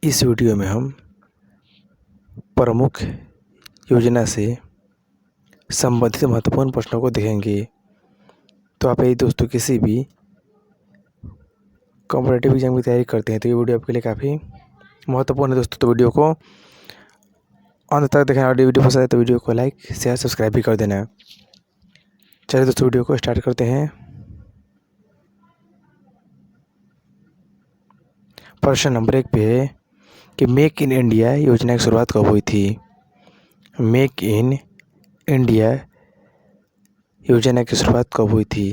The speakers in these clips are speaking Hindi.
इस वीडियो में हम प्रमुख योजना से संबंधित महत्वपूर्ण प्रश्नों को देखेंगे। तो आप यदि दोस्तों किसी भी कॉम्पिटिटिव एग्जाम की तैयारी करते हैं तो ये वीडियो आपके लिए काफ़ी महत्वपूर्ण है दोस्तों। तो वीडियो को अंत तक देखना और वीडियो पसंद है तो वीडियो को लाइक शेयर सब्सक्राइब भी कर देना। चलिए दोस्तों वीडियो को स्टार्ट करते हैं। प्रश्न नंबर 1 पे है कि मेक इन इंडिया योजना की शुरुआत कब हुई थी। मेक इन इंडिया योजना की शुरुआत कब हुई थी?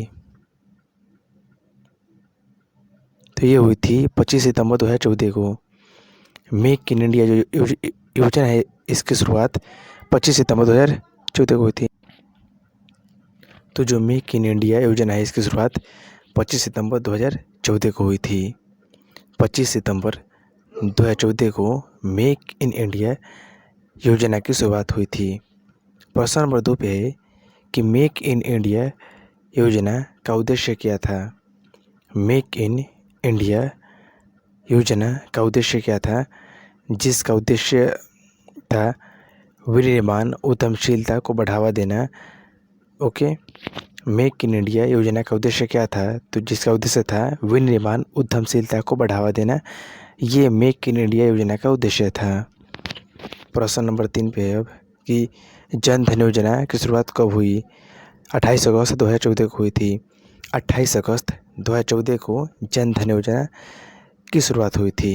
तो ये हुई थी 25 सितंबर 2014 को। मेक इन इंडिया जो योजना है इसकी शुरुआत 25 सितंबर 2014 को हुई थी। तो जो मेक इन इंडिया योजना है इसकी शुरुआत 25 सितंबर 2014 को हुई थी। 25 सितंबर 2014 को मेक इन इंडिया योजना की शुरुआत हुई थी। प्रश्न नंबर 2 पे है कि मेक इन इंडिया योजना का उद्देश्य क्या था। मेक इन इंडिया योजना का उद्देश्य क्या था? जिसका उद्देश्य था विनिर्माण उद्यमशीलता को बढ़ावा देना। ओके, मेक इन इंडिया योजना का उद्देश्य क्या था? तो जिसका उद्देश्य था विनिर्माण उद्यमशीलता को बढ़ावा देना। ये मेक इन इंडिया योजना का उद्देश्य था। प्रश्न नंबर 3 पे अब कि जन धन योजना की शुरुआत कब हुई। 28 अगस्त 2014 को हुई थी। 28 अगस्त 2014 को जन धन योजना की शुरुआत हुई थी।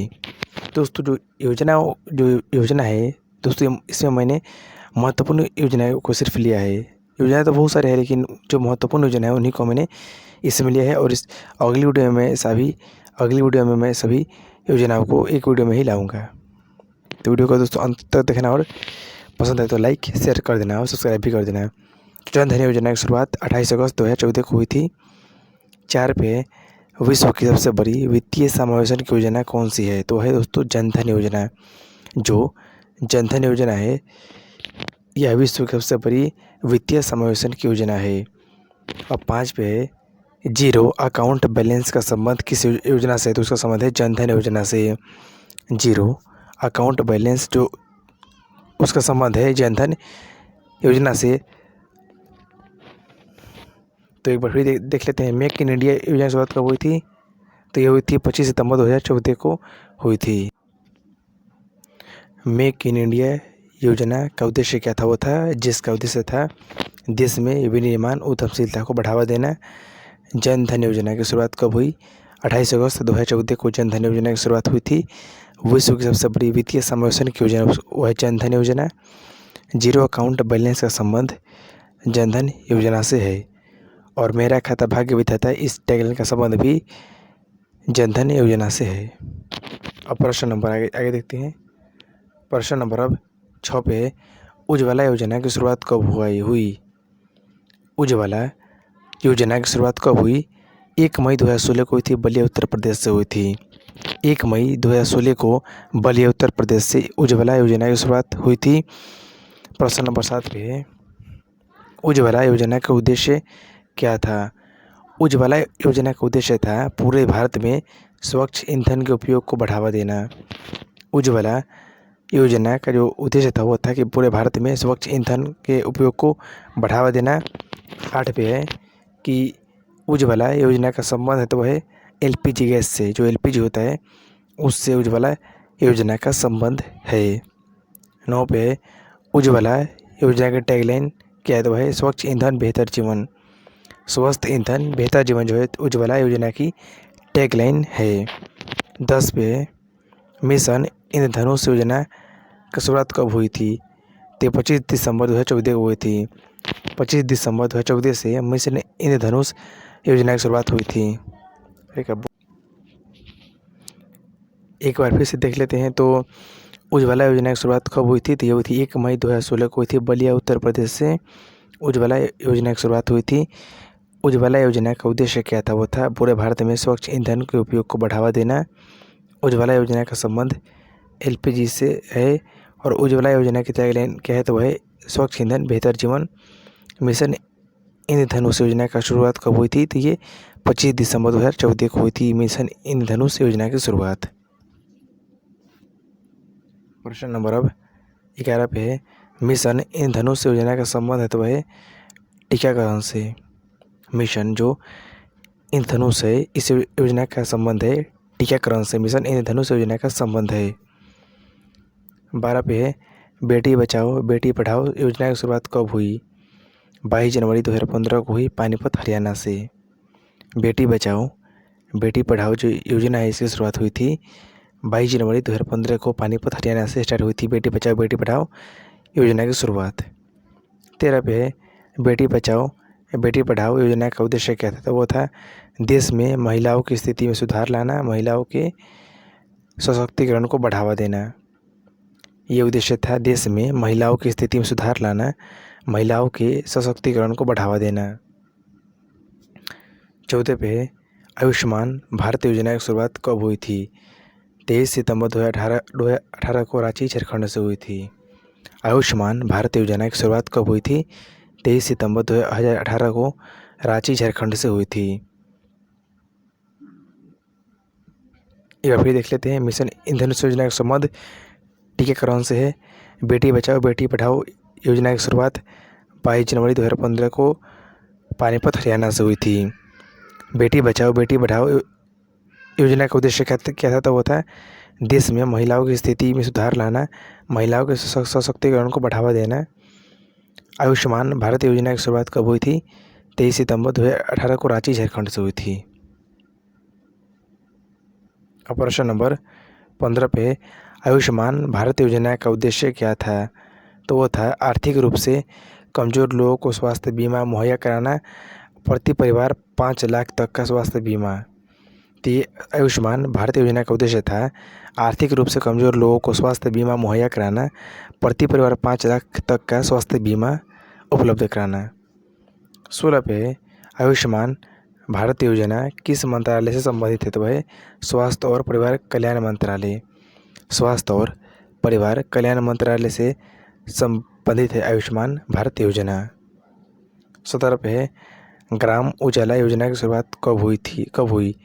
दोस्तों जो योजना है दोस्तों, इसमें मैंने महत्वपूर्ण योजनाओं को सिर्फ लिया है। योजना तो बहुत सारे हैं लेकिन जो महत्वपूर्ण योजना है उन्हीं को मैंने इसमें लिया है। और इस अगली वीडियो में मैं सभी योजनाओं को एक वीडियो में ही लाऊंगा। तो वीडियो को दोस्तों अंत तक देखना और पसंद है तो लाइक शेयर कर देना और सब्सक्राइब भी कर देना। जन धन योजना की शुरुआत 28 अगस्त 2014 को हुई थी। 4 पे विश्व की सबसे बड़ी वित्तीय समावेशन की योजना कौन सी है? तो है दोस्तों जन धन योजना। जो जन धन योजना है यह विश्व की सबसे बड़ी वित्तीय समावेशन की योजना है। अब 5 पे है जीरो अकाउंट बैलेंस का संबंध किस योजना से है? तो उसका संबंध है जन धन योजना से। जीरो अकाउंट बैलेंस जो उसका संबंध है जन धन योजना से। तो एक बार फिर देख लेते हैं मेक इन इंडिया योजना की शुरुआत कब हुई थी। तो ये हुई थी 25 सितंबर 2014 को हुई थी। मेक इन इंडिया योजना का उद्देश्य क्या था? वो था जिसका उद्देश्य था देश में विनिर्माण उद्यमशीलता को बढ़ावा देना। जन धन योजना की शुरुआत कब हुई? 28 अगस्त 2014 को जन धन योजना की शुरुआत हुई थी। विश्व की सबसे बड़ी वित्तीय समावेशन की योजना वो है जन धन योजना। जीरो अकाउंट बैलेंस का संबंध जन धन योजना से है। और मेरा खाता भाग्य विधाता इस टैगलाइन का संबंध भी जन धन योजना से है। अब प्रश्न नंबर आगे देखते हैं। प्रश्न नंबर अब 6 पे उज्ज्वला योजना की शुरुआत कब हुई। उज्ज्वला योजना की शुरुआत कब हुई? 1 मई 2016 को हुई थी। बलिया उत्तर प्रदेश से हुई थी। 1 मई 2016 को बलिया उत्तर प्रदेश से उज्ज्वला योजना की शुरुआत हुई थी। प्रश्न नंबर 7 पे उज्ज्वला योजना का उद्देश्य क्या था? उज्ज्वला योजना का उद्देश्य था पूरे भारत में स्वच्छ ईंधन के उपयोग को बढ़ावा देना। उज्ज्वला योजना का जो उद्देश्य था वो था कि पूरे भारत में स्वच्छ ईंधन के उपयोग को बढ़ावा देना। 8 पे है कि उज्ज्वला योजना का संबंध है तो वह है एलपीजी गैस से। जो एलपीजी होता है उससे उज्ज्वला योजना का संबंध है। 9 पे है उज्ज्वला योजना की टैगलाइन क्या है? तो वह है स्वच्छ ईंधन बेहतर जीवन। स्वस्थ ईंधन बेहतर जीवन जो है उज्ज्वला योजना की टैगलाइन है। 10 पे मिशन इंद्रधनुष योजना की शुरुआत कब हुई थी? तो 25 दिसंबर 2014 को हुई थी। 25 दिसंबर 2014 से मिशन इंद्रधनुष योजना की शुरुआत हुई थी। एक बार फिर से देख लेते हैं। तो उज्ज्वला योजना की शुरुआत कब हुई थी? तो ये हुई थी 1 मई 2016 को हुई थी। बलिया उत्तर प्रदेश से उज्ज्वला योजना की शुरुआत हुई थी। उज्ज्वला योजना का उद्देश्य क्या था? वो था पूरे भारत में स्वच्छ ईंधन के उपयोग को बढ़ावा देना। उज्ज्वला योजना का संबंध एलपीजी से है। और उज्ज्वला योजना की टैगलाइन क्या है? तो वह स्वच्छ ईंधन बेहतर जीवन। मिशन इंद्रधनुष योजना का शुरुआत कब हुई थी? तो ये 25 दिसंबर 2014 को हुई थी मिशन इंद्रधनुष योजना की शुरुआत। प्रश्न नंबर अब 11 पे है, मिशन इंद्रधनुष योजना का संबंध है तो है टीकाकरण से। मिशन जो इंद्रधनुष है इस योजना का संबंध है टीकाकरण से। मिशन इंद्रधनुष योजना का संबंध है। 12 पे है, बेटी बचाओ बेटी पढ़ाओ योजना की शुरुआत कब हुई? 22 जनवरी 2015 को हुई पानीपत हरियाणा से। बेटी बचाओ बेटी पढ़ाओ जो योजना है इसकी शुरुआत हुई थी 22 जनवरी 2015 को पानीपत हरियाणा से स्टार्ट हुई थी बेटी बचाओ बेटी पढ़ाओ योजना की शुरुआत। 13 पे है, बेटी बचाओ बेटी पढ़ाओ योजना का उद्देश्य क्या था? तो वो था देश में महिलाओं की स्थिति में सुधार लाना, महिलाओं के सशक्तिकरण को बढ़ावा देना। ये उद्देश्य था देश में महिलाओं की स्थिति में सुधार लाना, महिलाओं के सशक्तिकरण को बढ़ावा देना। 14 पे है, आयुष्मान भारत योजना की शुरुआत कब हुई थी? 23 सितंबर 2018 को रांची झारखंड से हुई थी। आयुष्मान भारत योजना की शुरुआत कब हुई थी? 23 सितंबर 2018 को रांची झारखंड से हुई थी। एक बार फिर देख लेते हैं, मिशन इंद्रधनुष योजना का संबंध टीकाकरण से है। बेटी बचाओ बेटी पढ़ाओ योजना की शुरुआत 22 जनवरी 2015 को पानीपत हरियाणा से हुई थी। बेटी बचाओ बेटी पढ़ाओ योजना का उद्देश्य क्या था? तो वो था देश में महिलाओं की स्थिति में सुधार लाना, महिलाओं के सशक्तिकरण को बढ़ावा देना। आयुष्मान भारत योजना की शुरुआत कब हुई थी? 23 सितंबर 2018 को रांची झारखंड से हुई थी। अब प्रश्न नंबर 15 पे, आयुष्मान भारत योजना का उद्देश्य क्या था? तो वो था आर्थिक रूप से कमज़ोर लोगों को स्वास्थ्य बीमा मुहैया कराना, प्रति परिवार 5 लाख तक का स्वास्थ्य बीमा। तो ये आयुष्मान भारत योजना का उद्देश्य था आर्थिक रूप से कमज़ोर लोगों को स्वास्थ्य बीमा मुहैया कराना, प्रति परिवार 5 लाख तक का स्वास्थ्य बीमा उपलब्ध कराना। 16 पे, आयुष्मान भारत योजना किस मंत्रालय से संबंधित है? तो वह स्वास्थ्य और परिवार कल्याण मंत्रालय। स्वास्थ्य और परिवार कल्याण मंत्रालय से संबंधित है आयुष्मान भारत योजना। 17 पे है, ग्राम उजाला योजना की शुरुआत कब हुई?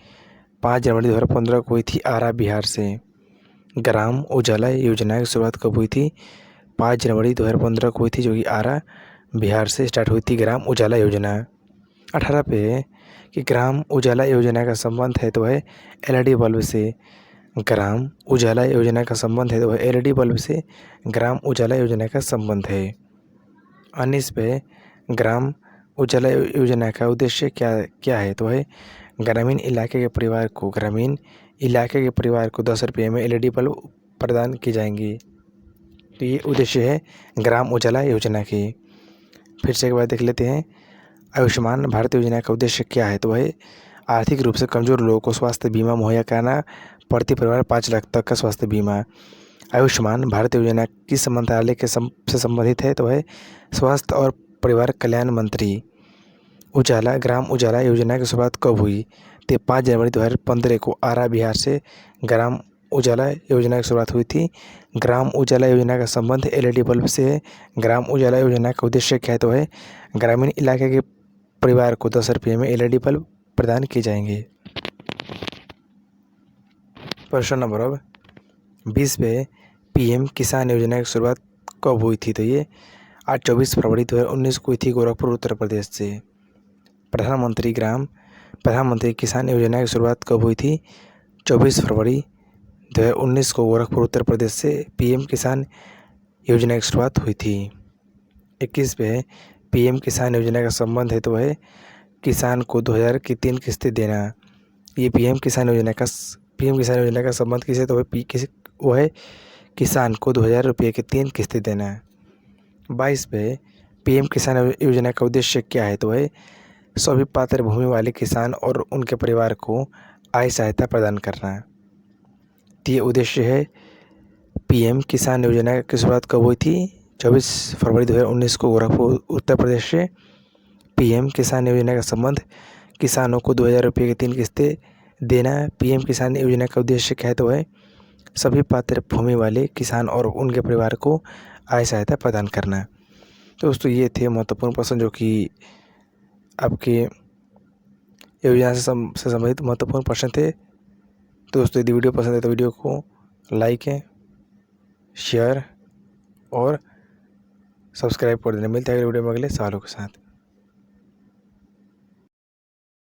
5 जनवरी 2015 को हुई थी आरा बिहार से। ग्राम उजाला योजना की शुरुआत कब हुई थी? 5 जनवरी 2015 को हुई थी, जो कि आरा बिहार से स्टार्ट हुई थी ग्राम उजाला योजना। 18 पे है कि ग्राम उजाला योजना का संबंध है तो है LED बल्ब से। ग्राम उजाला योजना का संबंध है तो वह LED बल्ब से ग्राम उजाला योजना का संबंध है। 19 पे, ग्राम उजाला योजना का उद्देश्य क्या है? तो है ग्रामीण इलाके के परिवार को 10 रुपये में LED बल्ब प्रदान की जाएंगी। तो ये उद्देश्य है ग्राम उजाला योजना की। फिर से एक बार देख लेते हैं, आयुष्मान भारत योजना का उद्देश्य क्या है? तो वह आर्थिक रूप से कमज़ोर लोगों को स्वास्थ्य बीमा मुहैया कराना, प्रति परिवार 5 लाख तक का स्वास्थ्य बीमा। आयुष्मान भारत योजना किस मंत्रालय के से संबंधित है? तो वह स्वास्थ्य और परिवार कल्याण मंत्री। ग्राम उजाला योजना की शुरुआत कब हुई? तो 5 जनवरी 2015 को आरा बिहार से ग्राम उजाला योजना की शुरुआत हुई थी। ग्राम उजाला योजना का संबंध LED बल्ब से है। ग्राम उजाला योजना का उद्देश्य क्या है? तो है ग्रामीण इलाके के परिवार को 10 रुपये में LED बल्ब प्रदान किए जाएंगे। प्रश्न नंबर अब 20 पे, PM किसान योजना की शुरुआत कब हुई थी? तो ये आज 24 फरवरी 2019 को हुई थी गोरखपुर उत्तर प्रदेश से। प्रधानमंत्री किसान योजना की शुरुआत कब हुई थी? 24 फरवरी 2019 को गोरखपुर उत्तर प्रदेश से PM किसान योजना की शुरुआत हुई थी। 21 पे, PM किसान योजना का संबंध है तो वह किसान को 2000 की 3 किस्तें देना। ये PM किसान योजना का संबंध किसे? तो वह है किसान को 2000 रुपये की 3 किस्तें देना। 22 पे, PM किसान योजना का उद्देश्य क्या है? तो वह सभी पात्र भूमि वाले किसान और उनके परिवार को आय सहायता प्रदान करना। तो ये उद्देश्य है PM किसान योजना की शुरुआत कब हुई थी? 24 फरवरी 2019 को गोरखपुर उत्तर प्रदेश से। PM किसान योजना का संबंध किसानों को 2000 रुपये की 3 किस्तें देना। PM किसान योजना का उद्देश्य क्या है? तो है सभी पात्र भूमि वाले किसान और उनके परिवार को आय सहायता प्रदान करना। तो दोस्तों ये थे महत्वपूर्ण प्रश्न जो कि आपके योजना से संबंधित महत्वपूर्ण प्रश्न थे। तो दोस्तों यदि वीडियो पसंद है तो वीडियो को लाइक शेयर और सब्सक्राइब कर देना। मिलते हैं अगले वीडियो में अगले सवालों के साथ।